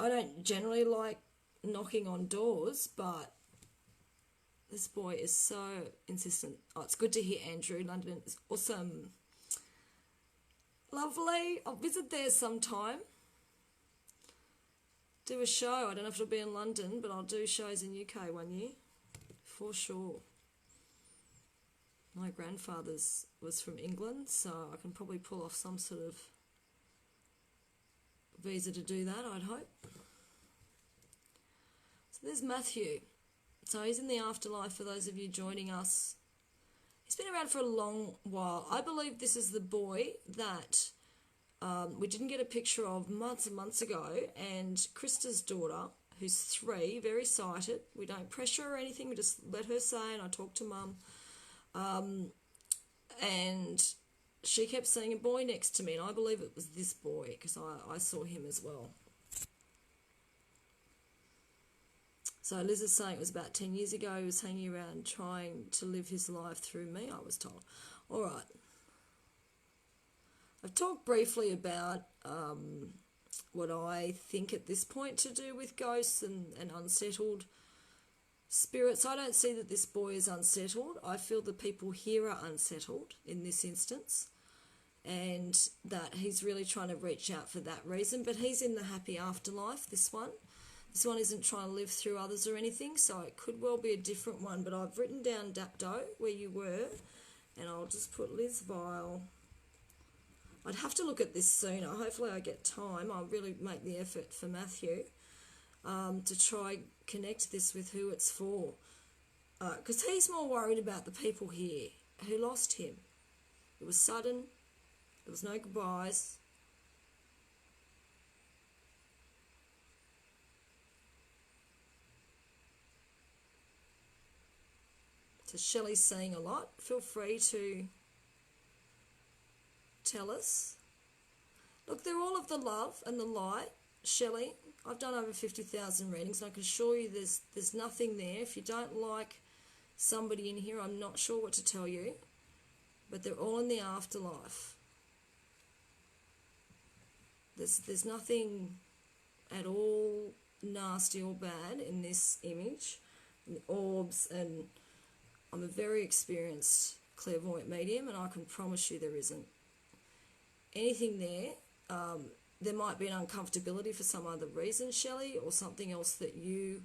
I don't generally like knocking on doors, but... This boy is so insistent. Oh, it's good to hear, Andrew. London is awesome. Lovely. I'll visit there sometime. Do a show. I don't know if it'll be in London, but I'll do shows in UK one year. For sure. My grandfather's was from England, so I can probably pull off some sort of visa to do that, I'd hope. So there's Matthew. So he's in the afterlife for those of you joining us. He's been around for a long while. I believe this is the boy that we didn't get a picture of months and months ago, and Krista's daughter, who's 3, very sighted. We don't pressure her or anything, we just let her say, and I talk to Mum. And she kept seeing a boy next to me, and I believe it was this boy, because I saw him as well. So Liz is saying it was about 10 years ago. He was hanging around trying to live his life through me, I was told. All right. I've talked briefly about what I think at this point to do with ghosts and unsettled spirits. I don't see that this boy is unsettled. I feel the people here are unsettled in this instance, and that he's really trying to reach out for that reason. But he's in the happy afterlife, this one. This one isn't trying to live through others or anything, so it could well be a different one. But I've written down Dapto, where you were, and I'll just put Liz Vile. I'd have to look at this sooner. Hopefully I get time. I'll really make the effort for Matthew to try connect this with who it's for. Because he's more worried about the people here who lost him. It was sudden. There was no goodbyes. So Shelley's seeing a lot. Feel free to tell us. Look, they're all of the love and the light, Shelley. I've done over 50,000 readings, and I can assure you there's nothing there. If you don't like somebody in here, I'm not sure what to tell you, but they're all in the afterlife. There's nothing at all nasty or bad in this image. And the orbs, and I'm a very experienced clairvoyant medium, and I can promise you there isn't anything there. There might be an uncomfortability for some other reason, Shelley, or something else that you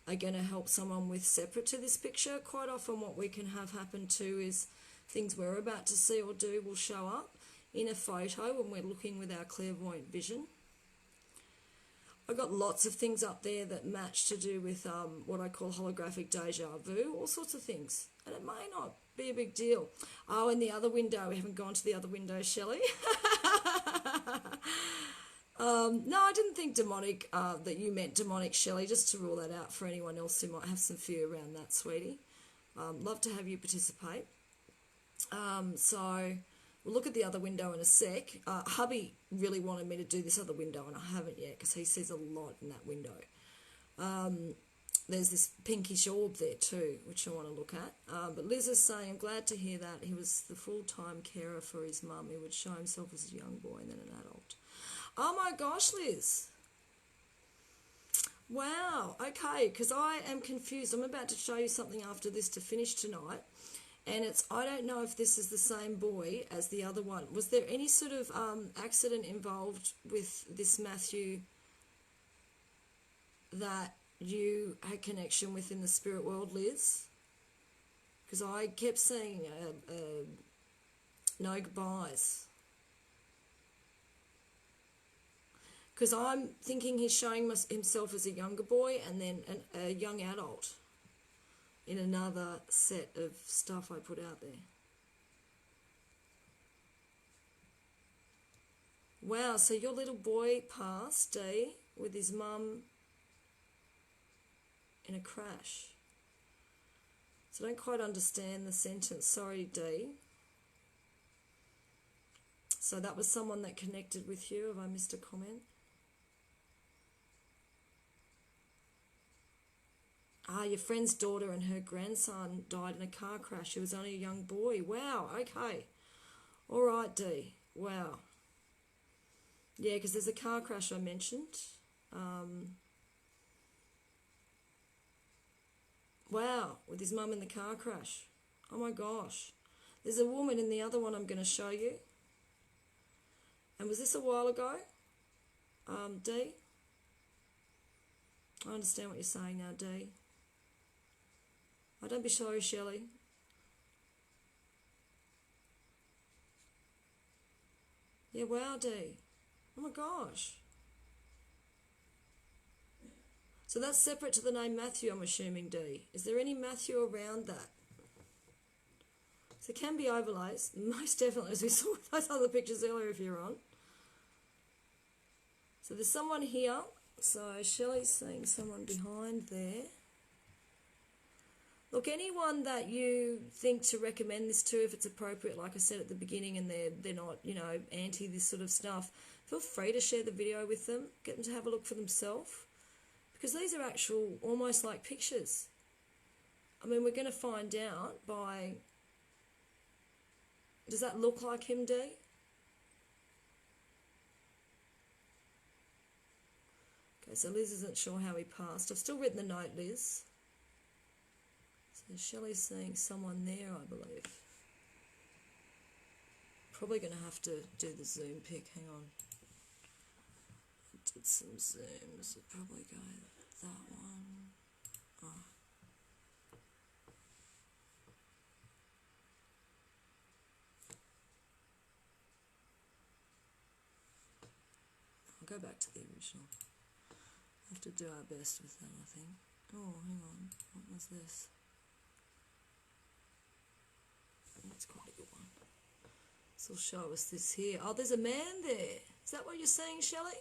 are going to help someone with separate to this picture. Quite often what we can have happen too is things we're about to see or do will show up in a photo when we're looking with our clairvoyant vision. I've got lots of things up there that match to do with what I call holographic deja vu, all sorts of things. And it may not be a big deal. Oh, and the other window. We haven't gone to the other window, Shelley. No, I didn't think demonic, that you meant demonic, Shelley, just to rule that out for anyone else who might have some fear around that, sweetie. Love to have you participate. So we'll look at the other window in a sec. Hubby really wanted me to do this other window, and I haven't yet because he sees a lot in that window. There's this pinkish orb there too, which I want to look at. But Liz is saying, I'm glad to hear that. He was the full-time carer for his mum. He would show himself as a young boy and then an adult. Oh my gosh, Liz. Wow, okay, because I am confused. I'm about to show you something after this to finish tonight. And I don't know if this is the same boy as the other one. Was there any sort of accident involved with this Matthew that you had connection with in the spirit world, Liz? Because I kept seeing no goodbyes. Because I'm thinking he's showing himself as a younger boy and then a young adult in another set of stuff I put out there. Wow, so your little boy passed, Dee, with his mum in a crash. So I don't quite understand the sentence. Sorry, Dee. So that was someone that connected with you. Have I missed a comment? Ah, your friend's daughter and her grandson died in a car crash. He was only a young boy. Wow, okay. All right, Dee. Wow. Yeah, because there's a car crash I mentioned. Wow, with his mum in the car crash. Oh my gosh. There's a woman in the other one I'm going to show you. And was this a while ago? Dee? I understand what you're saying now, Dee. Oh, don't be sorry, Shelley. Yeah, wow, Dee. Oh my gosh. So that's separate to the name Matthew, I'm assuming, Dee. Is there any Matthew around that? So there can be overlays, most definitely, as we saw with those other pictures earlier if you're on. So there's someone here. So Shelley's seeing someone behind there. Look, anyone that you think to recommend this to, if it's appropriate, like I said at the beginning, and they're not, you know, anti this sort of stuff, feel free to share the video with them, get them to have a look for themselves, because these are actual, almost like pictures. I mean, we're going to find out by, does that look like him, Dee? Okay, so Liz isn't sure how he passed. I've still written the note, Liz. So Shelley's seeing someone there, I believe. Probably going to have to do the zoom pic. Hang on. Did some zooms. I'll probably go that one. Oh. I'll go back to the original. Have to do our best with that, I think. Oh, hang on. What was this? That's quite a good one. This will show us this here. Oh, there's a man there. Is that what you're saying, Shelley?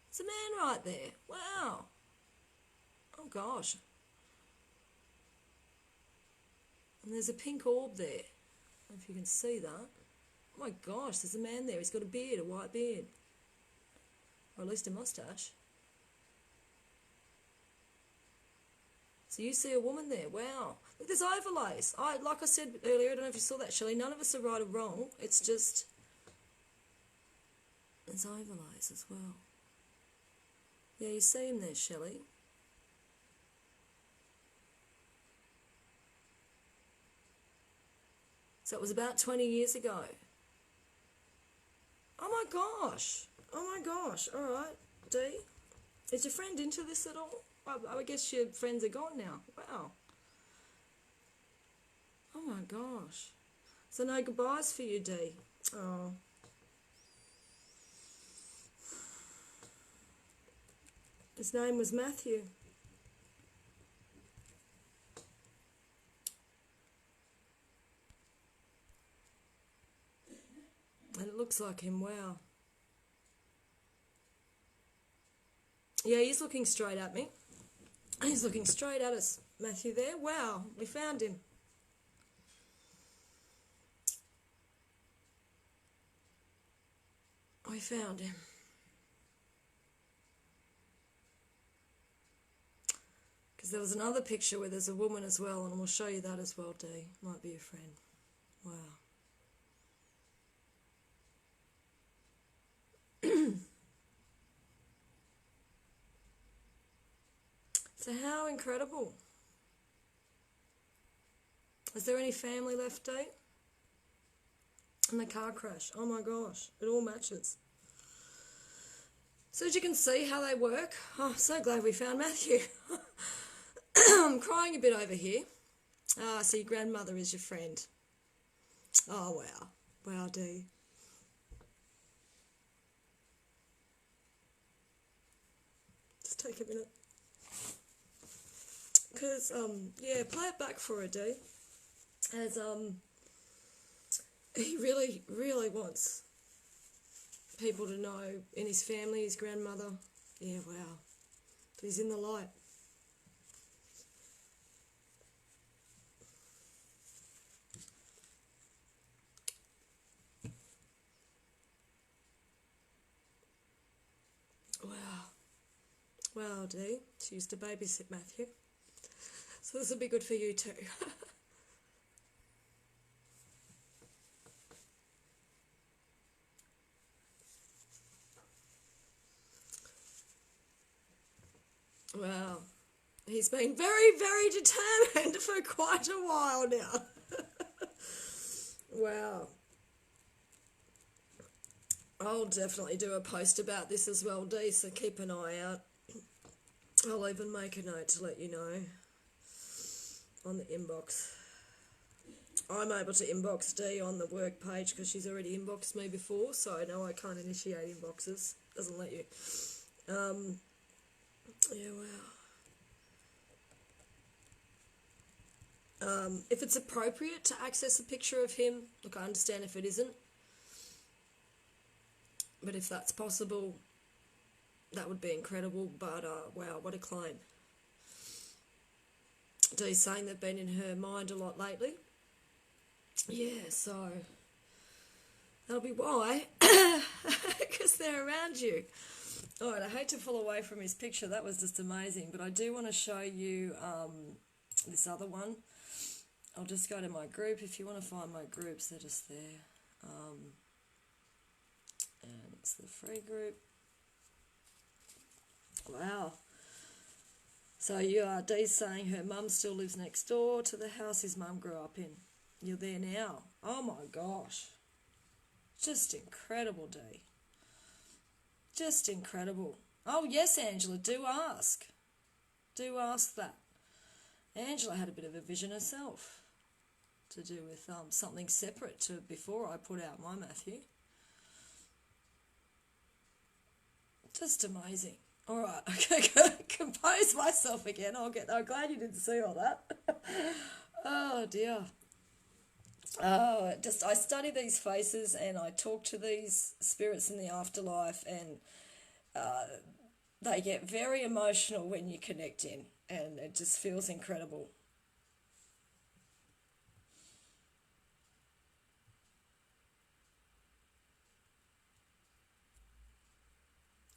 It's a man right there. Wow. Oh, gosh. And there's a pink orb there. I don't know if you can see that. Oh, my gosh, there's a man there. He's got a beard, a white beard. Or at least a mustache. So you see a woman there. Wow. Look, there's overlays. Like I said earlier, I don't know if you saw that, Shelley, none of us are right or wrong. It's just... there's overlays as well. Yeah, you see him there, Shelley. So it was about 20 years ago. Oh my gosh. Oh my gosh. All right, Dee. Is your friend into this at all? I guess your friends are gone now. Wow. Oh my gosh. So no goodbyes for you, Dee. Oh. His name was Matthew. And it looks like him, wow. Yeah, he's looking straight at me. He's looking straight at us, Matthew there. Wow, we found him. We found him. Because there was another picture where there's a woman as well, and we'll show you that as well, Dee. Might be a friend. Wow. So how incredible. Is there any family left, Dee? In the car crash. Oh my gosh, it all matches. So as you can see how they work. Oh, so glad we found Matthew. I'm crying a bit over here. Ah, so your grandmother is your friend. Oh, wow. Wow, Dee. Just take a minute. Because, yeah, play it back for her, Dee. As, he really, really wants people to know in his family, his grandmother. Yeah, wow. But he's in the light. Wow. Wow, Dee. She used to babysit Matthew. So this will be good for you too. Wow. He's been very, very determined for quite a while now. Wow. I'll definitely do a post about this as well, Dee, so keep an eye out. I'll even make a note to let you know on the inbox. I'm able to inbox Dee on the work page because she's already inboxed me before, so I know I can't initiate inboxes. Doesn't let you. Yeah, wow. If it's appropriate to access a picture of him, look, I understand if it isn't. But if that's possible, that would be incredible. But, wow, what a claim. Dee's saying they've been in her mind a lot lately. Yeah, so that'll be why. Because they're around you. Alright, I hate to fall away from his picture. That was just amazing. But I do want to show you this other one. I'll just go to my group. If you want to find my groups, they're just there. And it's the free group. Wow. So Dee's saying her mum still lives next door to the house his mum grew up in. You're there now. Oh my gosh. Just incredible, Dee. Just incredible. Oh, yes, Angela, do ask. Do ask that. Angela had a bit of a vision herself to do with something separate to before I put out my Matthew. Just amazing. All right, okay, compose myself again. I'm glad you didn't see all that. Oh, dear. Oh, I study these faces and I talk to these spirits in the afterlife, and they get very emotional when you connect in, and it just feels incredible.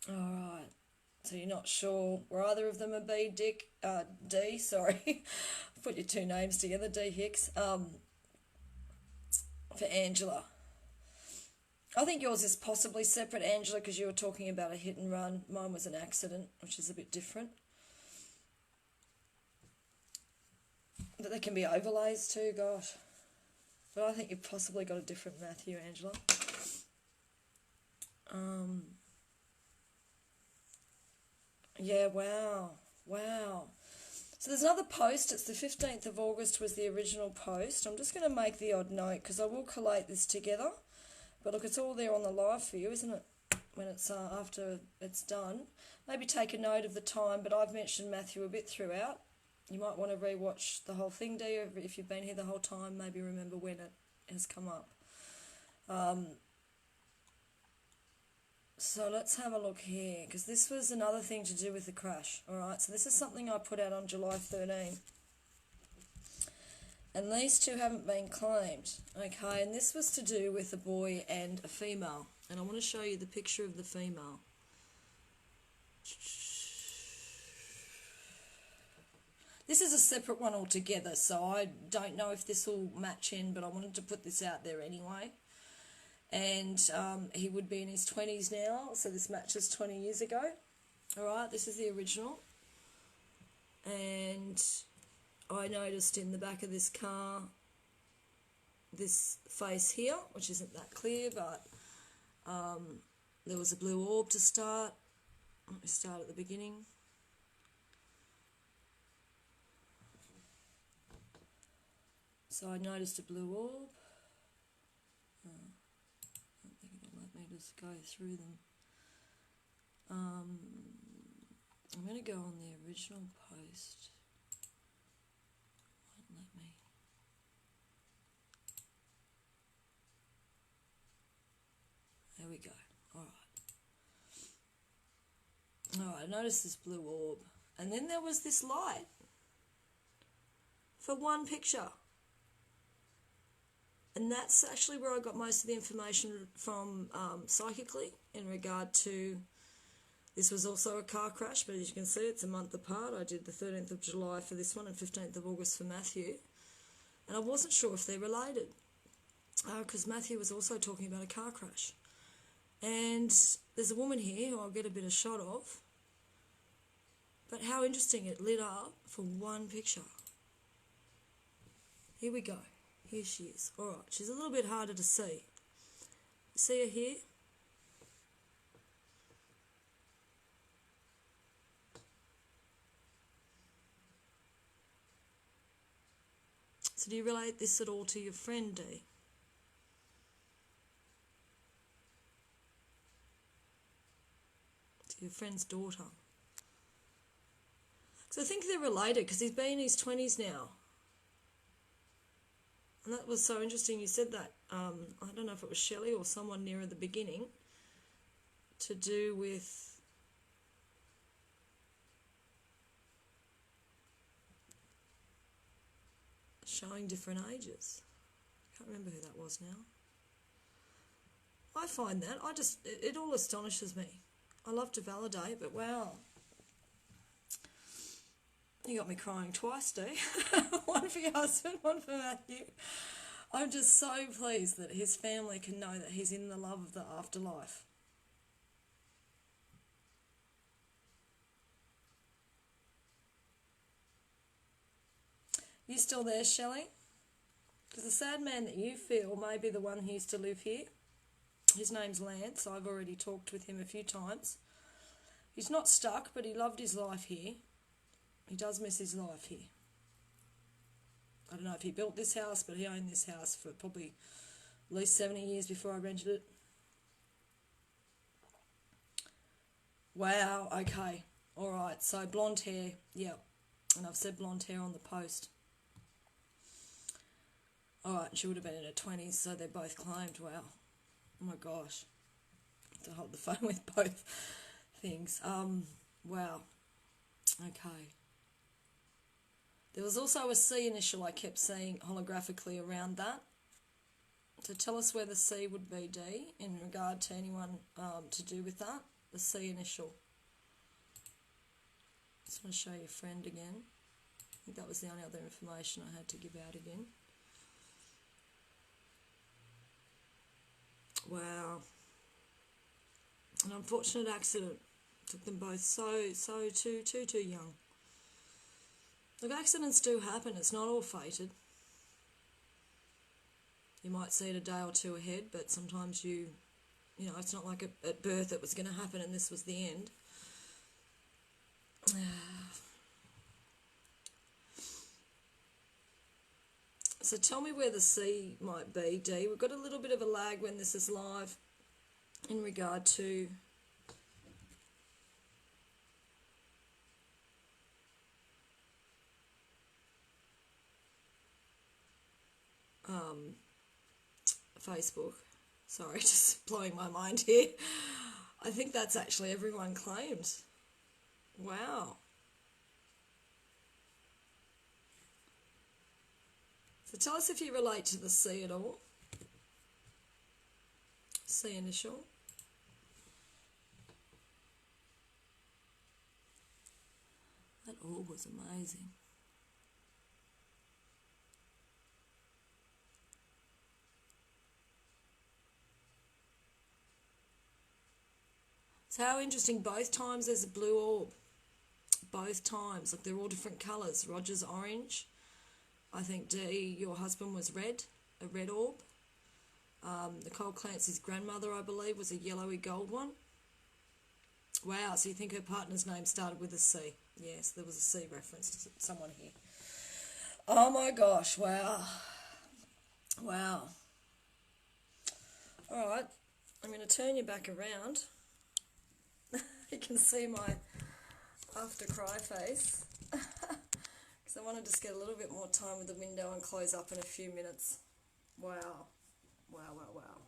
All right. So you're not sure were either of them a B, D, sorry. Put your two names together, D Hicks. For Angela. I think yours is possibly separate, Angela, because you were talking about a hit and run. Mine was an accident, which is a bit different. But there can be overlays too, gosh. But I think you've possibly got a different Matthew, Angela. Yeah, wow. So there's another post. It's the 15th of August was the original post. I'm just going to make the odd note because I will collate this together. But look, it's all there on the live for you, isn't it? When it's after it's done. Maybe take a note of the time, but I've mentioned Matthew a bit throughout. You might want to rewatch the whole thing, do you? If you've been here the whole time, maybe remember when it has come up. So let's have a look here, because this was another thing to do with the crash. All right, so this is something I put out on July 13. And these two haven't been claimed. Okay, and this was to do with a boy and a female. And I want to show you the picture of the female. This is a separate one altogether, so I don't know if this will match in, but I wanted to put this out there anyway. And he would be in his 20s now, so this matches 20 years ago. All right, this is the original. And I noticed in the back of this car this face here, which isn't that clear, but there was a blue orb to start. Let me start at the beginning. So I noticed a blue orb. I don't think it'll let me just go through them. I'm going to go on the original post. Won't let me. There we go. Alright, I noticed this blue orb. And then there was this light for one picture. And that's actually where I got most of the information from psychically in regard to, this was also a car crash, but as you can see it's a month apart. I did the 13th of July for this one and 15th of August for Matthew. And I wasn't sure if they're related because Matthew was also talking about a car crash. And there's a woman here who I'll get a bit of shot of. But how interesting, it lit up for one picture. Here we go. Here she is. All right, she's a little bit harder to see. You see her here? So do you relate this at all to your friend, Dee? To your friend's daughter? So I think they're related because he's been in his 20s now. And that was so interesting you said that. I don't know if it was Shelley or someone near at the beginning, to do with showing different ages. I can't remember who that was now. I find that, it all astonishes me. I love to validate, but wow. You got me crying twice, Dee. One for your husband, one for Matthew. I'm just so pleased that his family can know that he's in the love of the afterlife. You still there, Shelley? Because the sad man that you feel may be the one who used to live here. His name's Lance. I've already talked with him a few times. He's not stuck, but he loved his life here. He does miss his life here. I don't know if he built this house, but he owned this house for probably at least 70 years before I rented it. Wow, okay. All right, so blonde hair, yeah. And I've said blonde hair on the post. All right, she would have been in her 20s, so they're both claimed. Wow. Oh my gosh. To hold the phone with both things. Wow. Okay. There was also a C initial I kept seeing holographically around that. So tell us where the C would be, D, in regard to anyone to do with that. The C initial. Just want to show your friend again. I think that was the only other information I had to give out again. Wow. An unfortunate accident. Took them both too young. Look, accidents do happen. It's not all fated. You might see it a day or two ahead, but sometimes you know, it's not like at birth it was going to happen and this was the end. So tell me where the C might be, D. We've got a little bit of a lag when this is live in regard to Facebook. Sorry, just blowing my mind here. I think that's actually everyone claimed. Wow. So tell us if you relate to the C at all. C initial. That orb was amazing. So how interesting, both times there's a blue orb. Both times, like they're all different colours. Roger's orange. I think D, your husband was red, a red orb. Nicole Clancy's grandmother, I believe, was a yellowy gold one. Wow, so you think her partner's name started with a C. Yes, there was a C reference to someone here. Oh my gosh, wow. Wow. All right, I'm going to turn you back around. You can see my after cry face. Because I want to just get a little bit more time with the window and close up in a few minutes. Wow. Wow, wow, wow.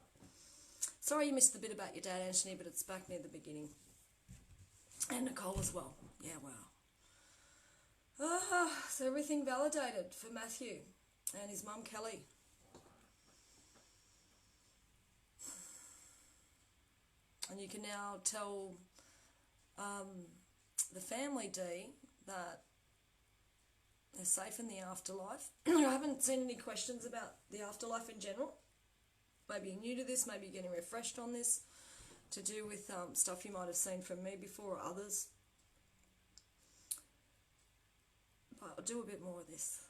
Sorry you missed the bit about your dad, Anthony, but it's back near the beginning. And Nicole as well. Yeah, wow. So everything validated for Matthew and his mum, Kelly. And you can now tell the family, D, that they're safe in the afterlife. I haven't seen any questions about the afterlife in general. Maybe you're new to this, maybe you're getting refreshed on this, to do with stuff you might have seen from me before or others. But I'll do a bit more of this.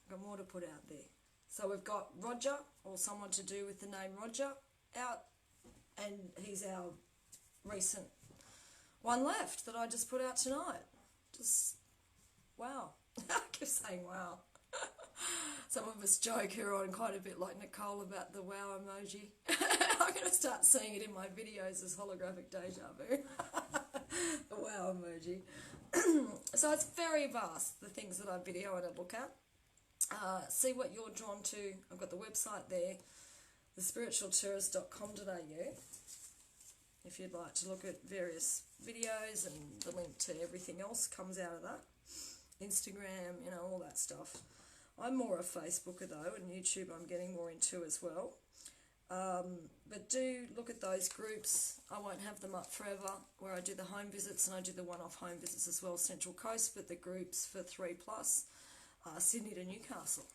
I've got more to put out there. So we've got Roger, or someone to do with the name Roger, out, and he's our recent one left that I just put out tonight. Just, wow. I keep saying wow. Some of us joke here on quite a bit like Nicole about the wow emoji. I'm going to start seeing it in my videos as holographic deja vu. The wow emoji. So it's very vast, the things that I video and I look at. See what you're drawn to. I've got the website there, thespiritualtourist.com.au. If you'd like to look at various videos, and the link to everything else comes out of that. Instagram, you know, all that stuff. I'm more a Facebooker though, and YouTube I'm getting more into as well. But do look at those groups. I won't have them up forever, where I do the home visits, and I do the one-off home visits as well, Central Coast, but the groups for 3+, Sydney to Newcastle.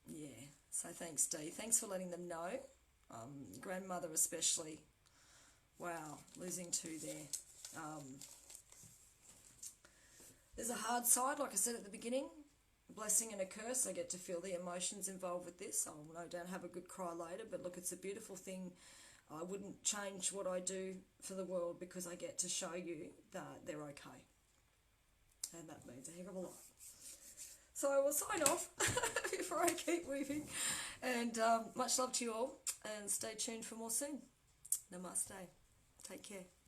Yeah, so thanks, Dee. Thanks for letting them know. Grandmother especially. Wow, losing two there. There's a hard side, like I said at the beginning. blessing and a curse. I get to feel the emotions involved with this. I'll no doubt have a good cry later, but look, it's a beautiful thing. I wouldn't change what I do for the world because I get to show you that they're okay. And that means a heck of a lot. So I will sign off before I keep moving. And much love to you all. And stay tuned for more soon. Namaste. Take care.